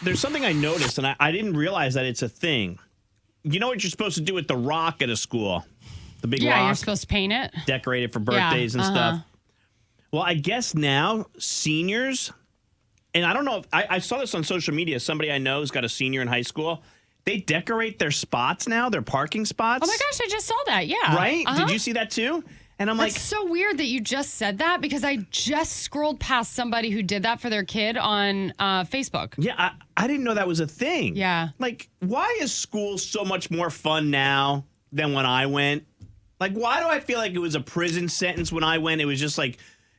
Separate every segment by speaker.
Speaker 1: There's something I noticed, and I didn't realize that it's a thing. You know what you're supposed to do with the rock at a school? The big rock?
Speaker 2: Yeah, you're supposed to paint it.
Speaker 1: Decorate it for birthdays and stuff. Well, I guess now seniors, and I don't know, if I saw this on social media. Somebody I know has got a senior in high school. They decorate their spots now, their parking spots.
Speaker 2: Oh my gosh, I just saw that. Yeah.
Speaker 1: Right? Did you see that too? And I'm
Speaker 2: That's so weird that you just said that because I just scrolled past somebody who did that for their kid on Facebook.
Speaker 1: Yeah, I didn't know that was a thing.
Speaker 2: Yeah.
Speaker 1: Like, why is school so much more fun now than when I went? Like, why do I feel like it was a prison sentence when I went? It was just like,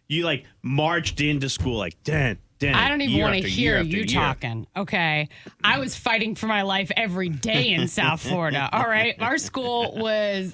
Speaker 1: you like marched into school like, damn.
Speaker 2: I don't even want to hear you talking. Okay. I was fighting for my life every day in South Florida. All right. Our school was,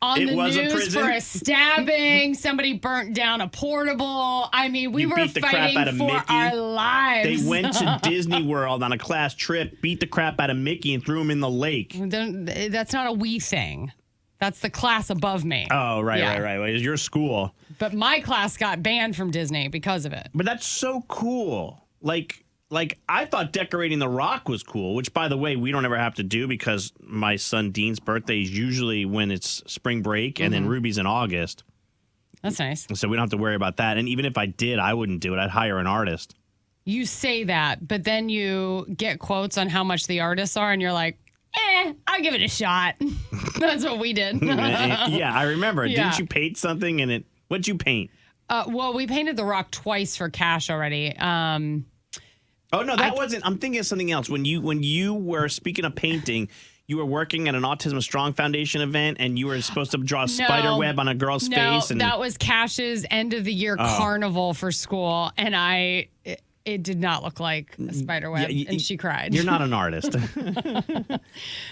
Speaker 2: on the news for a stabbing. Somebody burnt down a portable. We were fighting for our lives.
Speaker 1: They went to Disney World on a class trip, beat the crap out of Mickey, and threw him in the lake.
Speaker 2: That's not a we thing. That's the class above me.
Speaker 1: Oh, right. Well, it's your school.
Speaker 2: But my class got banned from Disney because of it.
Speaker 1: But that's so cool. Like I thought decorating the rock was cool, which, by the way, we don't ever have to do because my son Dean's birthday is usually when it's spring break, and then Ruby's in August.
Speaker 2: That's nice.
Speaker 1: So we don't have to worry about that. And even if I did, I wouldn't do it. I'd hire an artist.
Speaker 2: You say that, but then you get quotes on how much the artists are, and you're like, I'll give it a shot. That's what we did.
Speaker 1: Yeah, I remember.
Speaker 2: Yeah.
Speaker 1: Didn't you paint something in it? What'd you paint?
Speaker 2: Well, we painted the rock twice for cash already.
Speaker 1: Oh, no, that wasn't. I'm thinking of something else. When you were, speaking of painting, you were working at an Autism Strong Foundation event, and you were supposed to draw a spider web on a girl's face. And
Speaker 2: that was Cash's end of the year carnival for school, and it did not look like a spider web, and she cried.
Speaker 1: You're not an artist. I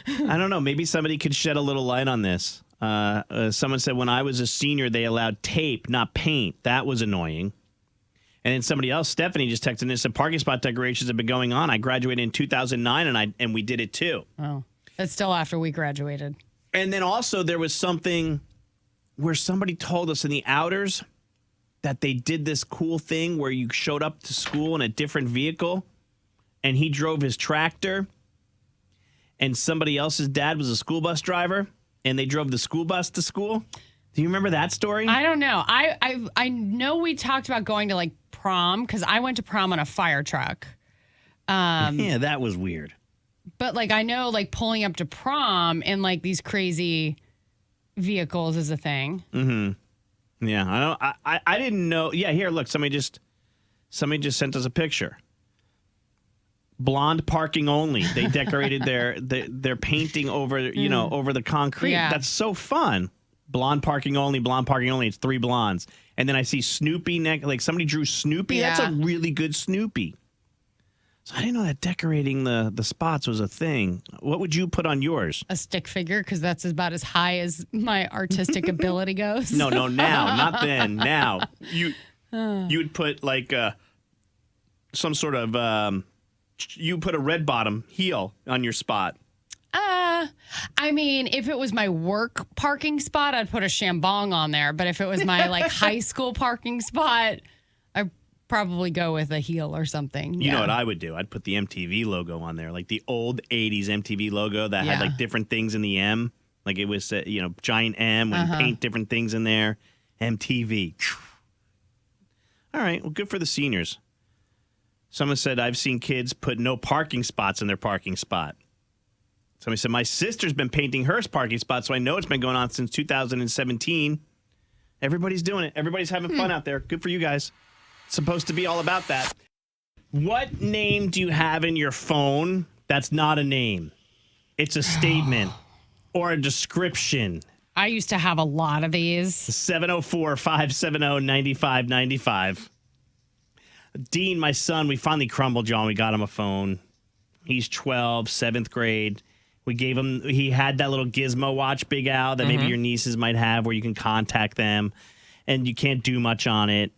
Speaker 1: don't know. Maybe somebody could shed a little light on this. Someone said when I was a senior, they allowed tape, not paint. That was annoying. And then somebody else, Stephanie, just texted and said parking spot decorations have been going on. I graduated in 2009, and we did it too.
Speaker 2: Oh, that's still after we graduated.
Speaker 1: And then also there was something where somebody told us in the outers that they did this cool thing where you showed up to school in a different vehicle, and he drove his tractor, and somebody else's dad was a school bus driver, and they drove the school bus to school. Do you remember that story?
Speaker 2: I don't know. I know we talked about going to like prom because I went to prom on a fire truck.
Speaker 1: Yeah, that was weird.
Speaker 2: But like I know like pulling up to prom in like these crazy vehicles is a thing.
Speaker 1: Mm-hmm. Yeah, I know. I didn't know. Yeah, here, look, somebody just sent us a picture. Blonde parking only. They decorated their painting over over the concrete.
Speaker 2: Yeah.
Speaker 1: That's so fun. Blonde parking only. It's 3 blondes. And then I see Snoopy like somebody drew Snoopy.
Speaker 2: Yeah.
Speaker 1: That's a really good Snoopy. So I didn't know that decorating the spots was a thing. What would you put on yours?
Speaker 2: A stick figure because that's about as high as my artistic ability goes.
Speaker 1: No, now, not then. Now you would put like some sort of you put a red bottom heel on your spot.
Speaker 2: If it was my work parking spot, I'd put a shambong on there. But if it was my like high school parking spot, I'd probably go with a heel or something.
Speaker 1: You know what I would do? I'd put the MTV logo on there, like the old 80s MTV logo that had like different things in the M. Like it was, giant M and paint different things in there. MTV. All right. Well, good for the seniors. Someone said, I've seen kids put no parking spots in their parking spot. Somebody said, my sister's been painting her parking spot, so I know it's been going on since 2017. Everybody's doing it. Everybody's having fun out there. Good for you guys. It's supposed to be all about that. What name do you have in your phone that's not a name? It's a statement or a description.
Speaker 2: I used to have a lot of these.
Speaker 1: 704-570-9595. Dean, my son, we finally crumbled, John. We got him a phone. He's 12, 7th grade. We gave him, he had that little gizmo watch, Big Al, that maybe your nieces might have where you can contact them and you can't do much on it.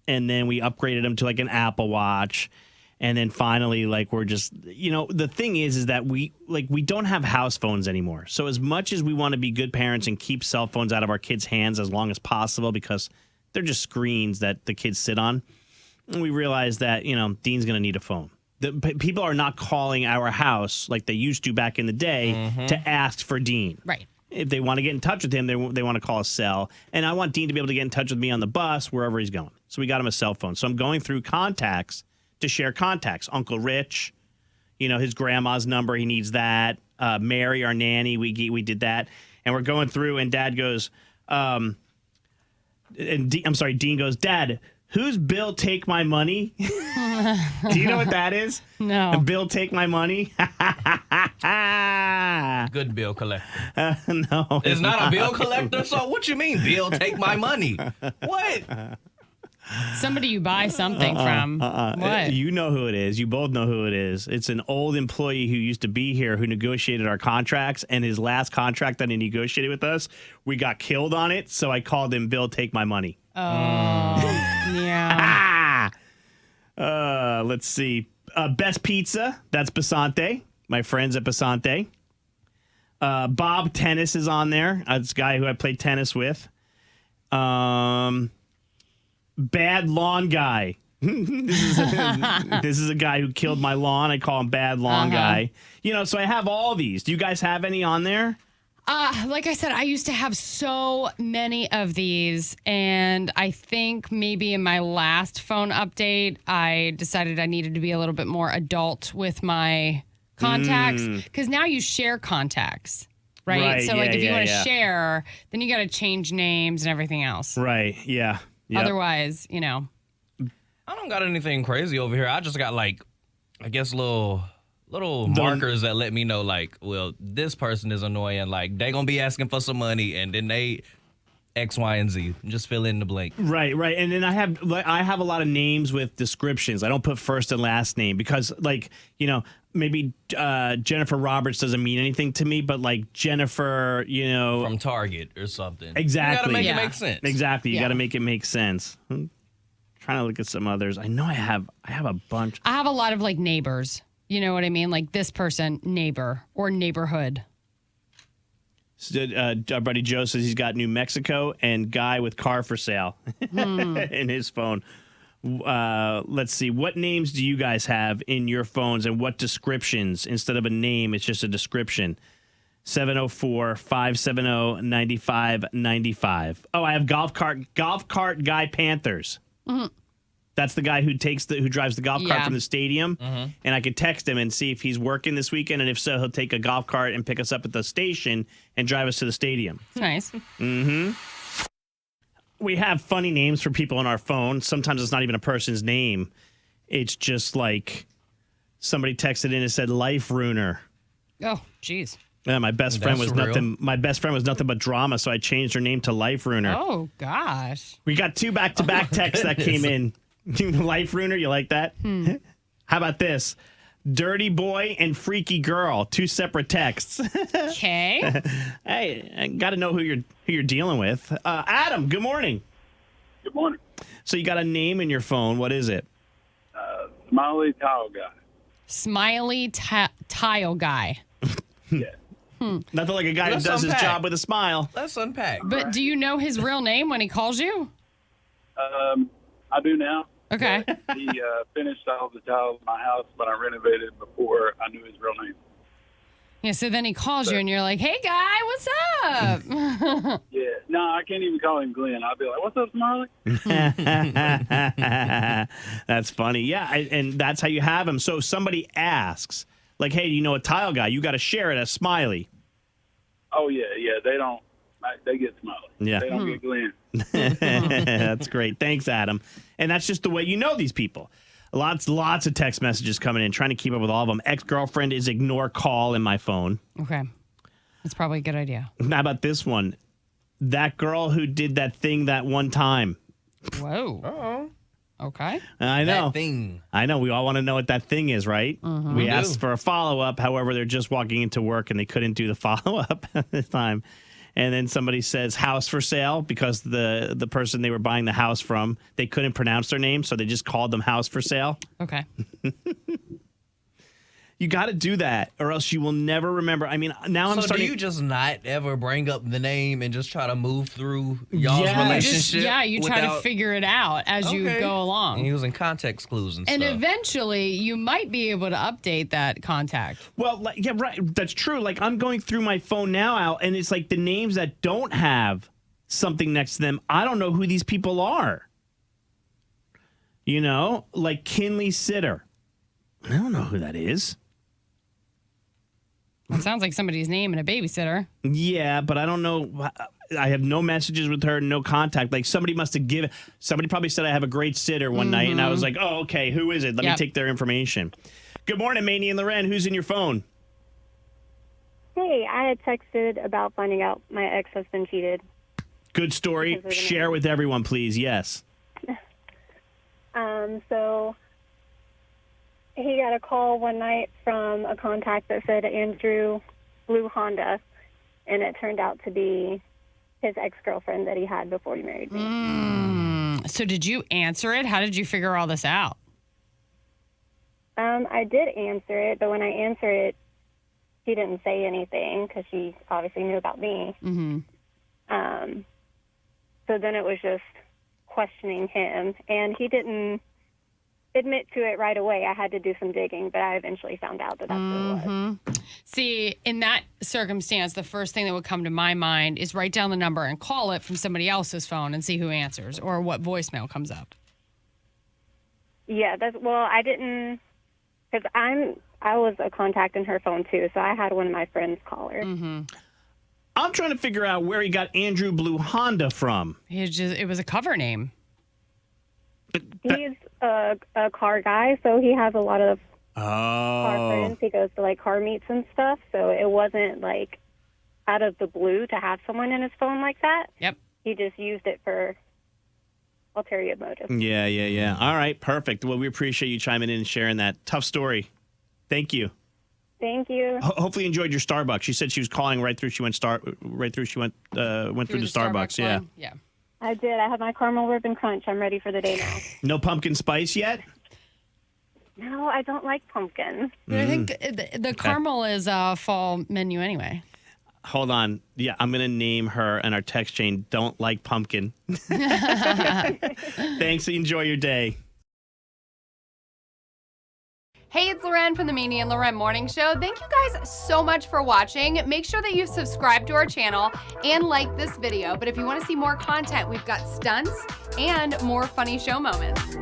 Speaker 1: And then we upgraded him to like an Apple Watch. And then finally, like, we're just, the thing is that we don't have house phones anymore. So as much as we want to be good parents and keep cell phones out of our kids' hands as long as possible because they're just screens that the kids sit on, we realized that, Dean's going to need a phone. People are not calling our house like they used to back in the day to ask for Dean.
Speaker 2: Right.
Speaker 1: If they want to get in touch with him, they want to call a cell. And I want Dean to be able to get in touch with me on the bus, wherever he's going. So we got him a cell phone. So I'm going through contacts to share contacts. Uncle Rich, his grandma's number, he needs that. Mary, our nanny, we did that. And we're going through, and Dad goes, Dean goes, Dad, who's Bill Take My Money? Do you know what that is?
Speaker 2: No.
Speaker 1: Bill Take My Money?
Speaker 3: Good bill collector.
Speaker 1: No.
Speaker 3: It's not a bill collector? So what you mean, Bill Take My Money? What?
Speaker 2: Somebody you buy something from. What?
Speaker 1: You know who it is. You both know who it is. It's an old employee who used to be here who negotiated our contracts, and his last contract that he negotiated with us, we got killed on it, so I called him Bill Take My Money.
Speaker 2: Oh, yeah.
Speaker 1: Let's see. Best Pizza, that's Basante. My friends at Basante. Bob Tennis is on there. That's a guy who I played tennis with. Bad Lawn Guy. This is a guy who killed my lawn. I call him Bad Lawn Guy. So I have all these. Do you guys have any on there?
Speaker 2: Like I said, I used to have so many of these, and I think maybe in my last phone update, I decided I needed to be a little bit more adult with my contacts, because now you share contacts, right? So if you want to share, then you got to change names and everything else.
Speaker 1: Right, yeah. Yep.
Speaker 2: Otherwise,
Speaker 3: I don't got anything crazy over here. I just got little markers that let me know, well, this person is annoying. Like, they gonna be asking for some money, and then they X, Y, and Z. Just fill in the blank.
Speaker 1: Right. And then I have a lot of names with descriptions. I don't put first and last name because, maybe Jennifer Roberts doesn't mean anything to me, but Jennifer,
Speaker 3: from Target or something.
Speaker 1: Exactly.
Speaker 3: You gotta make it make sense.
Speaker 1: Exactly. You gotta make it make sense. I'm trying to look at some others. I know I have a bunch.
Speaker 2: I have a lot of neighbors. You know what I mean? Like this person, neighbor or neighborhood.
Speaker 1: Our buddy Joe says he's got New Mexico and guy with car for sale in his phone. Let's see. What names do you guys have in your phones, and what descriptions? Instead of a name, it's just a description. 704-570-9595. Oh, I have golf cart guy Panthers. Mm-hmm. That's the guy who drives the golf cart from the stadium. Mm-hmm. And I could text him and see if he's working this weekend, and if so, he'll take a golf cart and pick us up at the station and drive us to the stadium.
Speaker 2: Nice.
Speaker 1: Mm-hmm. We have funny names for people on our phone. Sometimes it's not even a person's name. It's just like somebody texted in and said "life ruiner."
Speaker 2: Oh, jeez.
Speaker 1: Yeah, my best friend was nothing but drama, so I changed her name to Life Ruiner.
Speaker 2: Oh gosh.
Speaker 1: We got 2 back-to-back texts that came in. Life Ruiner, you like that? How about this? Dirty Boy and Freaky Girl, 2 separate texts.
Speaker 2: Okay.
Speaker 1: Hey, I got to know who you're dealing with. Adam, good morning.
Speaker 4: Good morning.
Speaker 1: So you got a name in your phone. What is it?
Speaker 4: Smiley Tile Guy.
Speaker 2: Smiley Tile Guy.
Speaker 4: Yeah.
Speaker 1: Nothing like a guy who does his job with a smile.
Speaker 3: Let's unpack.
Speaker 2: But do you know his real name when he calls you?
Speaker 4: I do now.
Speaker 2: Okay.
Speaker 4: He finished all the tiles in my house, but I renovated before I knew his real name.
Speaker 2: Yeah, so then he calls you and you're like, hey, guy, what's up?
Speaker 4: Yeah. No, I can't even call him Glenn. I'll be like, what's up, Smiley?
Speaker 1: That's funny. Yeah, and that's how you have him. So if somebody asks, like, hey, do you know a tile guy? You got to share it as Smiley.
Speaker 4: Oh, yeah. They don't. They get Smiley.
Speaker 1: Yeah.
Speaker 4: They don't get Glenn.
Speaker 1: That's great. Thanks, Adam. And that's just the way you know these people. Lots of text messages coming in, trying to keep up with all of them. Ex-girlfriend is ignore call in my phone.
Speaker 2: Okay. That's probably a good idea.
Speaker 1: How about this one? That girl who did that thing that one time.
Speaker 2: Whoa.
Speaker 3: Uh-oh.
Speaker 2: Okay.
Speaker 1: I know.
Speaker 3: That thing.
Speaker 1: I know. We all want to know what that thing is, right?
Speaker 2: Mm-hmm.
Speaker 1: We asked for a follow-up. However, they're just walking into work and they couldn't do the follow-up at this time. And then somebody says house for sale because the person they were buying the house from, they couldn't pronounce their name, so they just called them house for sale.
Speaker 2: Okay.
Speaker 1: You got to do that, or else you will never remember. I mean, now I'm starting.
Speaker 3: So do you just not ever bring up the name and just try to move through y'all's relationship?
Speaker 2: You try to figure it out as you go along.
Speaker 3: And using context clues and
Speaker 2: stuff. And
Speaker 3: eventually,
Speaker 2: you might be able to update that contact.
Speaker 1: Well, yeah, right. That's true. Like, I'm going through my phone now, Al, and it's like the names that don't have something next to them. I don't know who these people are. You know, like Kinley Sitter. I don't know who that is.
Speaker 2: It sounds like somebody's name and a babysitter.
Speaker 1: Yeah, but I don't know. I have no messages with her, no contact. Like somebody probably said I have a great sitter one night, and I was like, oh, okay, who is it? Let me take their information. Good morning, Maney and Loren. Who's in your phone?
Speaker 5: Hey, I had texted about finding out my ex-husband cheated.
Speaker 1: Good story. Share with everyone, please. Yes.
Speaker 5: So he got a call one night from a contact that said Andrew Blue Honda, and it turned out to be his ex-girlfriend that he had before he married me.
Speaker 2: So did you answer it? How did you figure all this out?
Speaker 5: I did answer it, but when I answered it, she didn't say anything because she obviously knew about me. Mm-hmm. So then it was just questioning him, and he didn't admit to it right away. I had to do some digging, but I eventually found out that that's what it was.
Speaker 2: See, in that circumstance, the first thing that would come to my mind is write down the number and call it from somebody else's phone and see who answers or what voicemail comes up.
Speaker 5: Yeah, I didn't, because I was a contact in her phone too, so I had one of my friends call her.
Speaker 2: Mm-hmm.
Speaker 1: I'm trying to figure out where he got Andrew Blue Honda from.
Speaker 2: It was a cover name.
Speaker 5: He's a car guy, so he has a lot of car friends. He goes to like car meets and stuff, so it wasn't like out of the blue to have someone in his phone like that.
Speaker 2: Yep.
Speaker 5: He just used it for ulterior motives.
Speaker 1: Yeah. All right, perfect. Well, we appreciate you chiming in and sharing that. Tough story. Thank you.
Speaker 5: Thank you.
Speaker 1: Hopefully you enjoyed your Starbucks. She said she was calling right through. She went through the Starbucks.
Speaker 2: Yeah.
Speaker 5: I did. I have my caramel ribbon crunch. I'm ready for the day now.
Speaker 1: No pumpkin spice yet?
Speaker 5: No, I don't like pumpkin.
Speaker 2: I think the caramel is a fall menu anyway.
Speaker 1: Hold on. Yeah, I'm going to name her and our text chain Don't Like Pumpkin. Thanks. Enjoy your day.
Speaker 6: Hey, it's Loren from the Maney and Loren Morning Show. Thank you guys so much for watching. Make sure that you subscribe to our channel and like this video. But if you want to see more content, we've got stunts and more funny show moments.